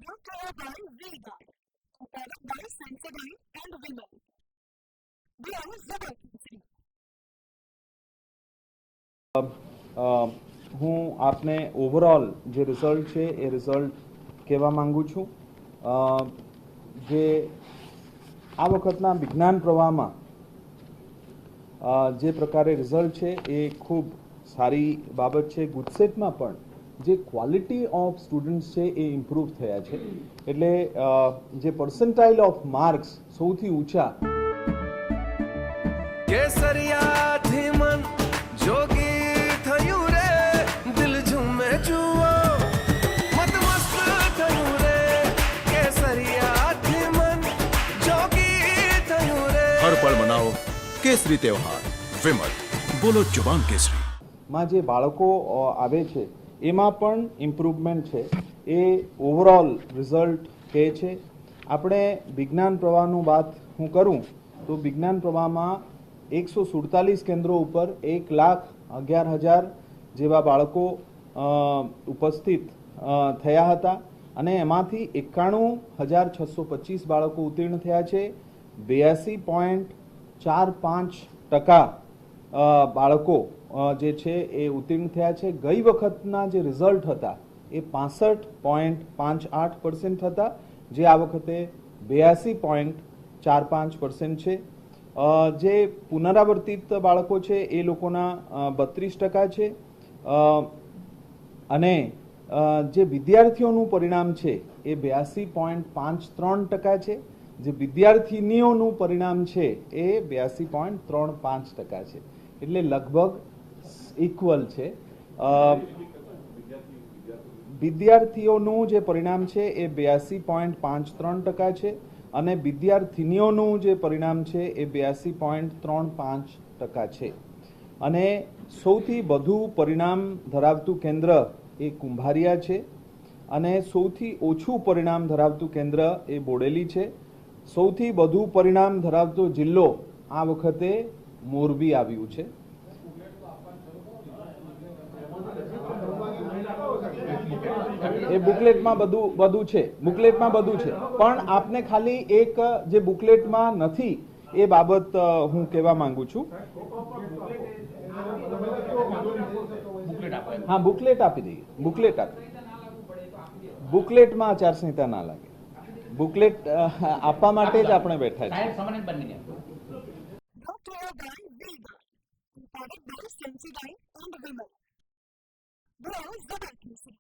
brought to you by V-Guard, a product by Sensodyne and Vimal. We are the vacancy. હું આપને overall જે result છે એ result કહેવા માંગુ છું. જે આ વખતના વિજ્ઞાન પ્રવાહમાં જે પ્રકારે રિઝલ્ટ છે એ ખૂબ સારી બાબત છે. ગુજસેટમાં પણ જે ક્વોલિટી ઓફ સ્ટુડન્ટ્સ છે એ ઇમ્પ્રૂવ થયા છે. એટલે જે પર્સન્ટાઇલ ઓફ માર્ક્સ સૌથી ઊંચા કેસરિયાથી મન જોગી થયું રે, દિલ ઝૂમે જુઓ મત મસ્ત થયું રે, કેસરિયાથી મન જોગી થયું રે. હર પળ મનાવો કેસરી તહેવાર. વિમલ, બોલો જુબાન કેસરી. માં જે બાળકો આવે છે એમાં પણ ઇમ્પ્રુવમેન્ટ છે. એ ઓવરઓલ રિઝલ્ટ કહે છે. આપણે વિજ્ઞાન પ્રવાહનું વાત હું કરું તો વિજ્ઞાન પ્રવાહમાં 147 કેન્દ્રો ઉપર 1,11,000 જેવા બાળકો ઉપસ્થિત થયા હતા અને એમાંથી 91,625 બાળકો ઉત્તીર્ણ થયા છે. 82.45% બાળકો જે છે એ ઉત્તીર્ણ થયા છે. ગઈ વખતના જે રિઝલ્ટ હતા એ 65.58% હતા, જે આ વખતે 82.45% છે. જે પુનરાવર્તિત બાળકો છે એ લોકોના 32% છે. અને જે વિદ્યાર્થીઓનું પરિણામ છે એ 82.53% છે. જે વિદ્યાર્થીનીઓનું પરિણામ છે એ 82.35% છે. એટલે લગભગ ઇક્વલ છે. વિદ્યાર્થીઓનું જે પરિણામ છે એ 82.53% છે અને વિદ્યાર્થીનીઓનું જે પરિણામ છે એ 82.35% છે. અને સૌથી વધુ પરિણામ ધરાવતું કેન્દ્ર એ કુંભારિયા છે અને સૌથી ઓછું પરિણામ ધરાવતું કેન્દ્ર એ બોડેલી છે. સૌથી વધુ પરિણામ ધરાવતો જિલ્લો આ વખતે મોરબી આવ્યું છે. એ બુકલેટમાં બધું છે, બુકલેટમાં બધું છે, પણ આપને ખાલી એક જે બુકલેટમાં નથી એ બાબત હું કહેવા માંગુ છું. હા, બુકલેટ આપી દઈએ. બુકલેટ આપી, બુકલેટમાં આચારસંહિતા ના લાગે. બુકલેટ આપવા માટે જ આપણે બેઠા છીએ. Brought to you by V-Guard, a product by Sensodyne and Vimal. We are the vacancy.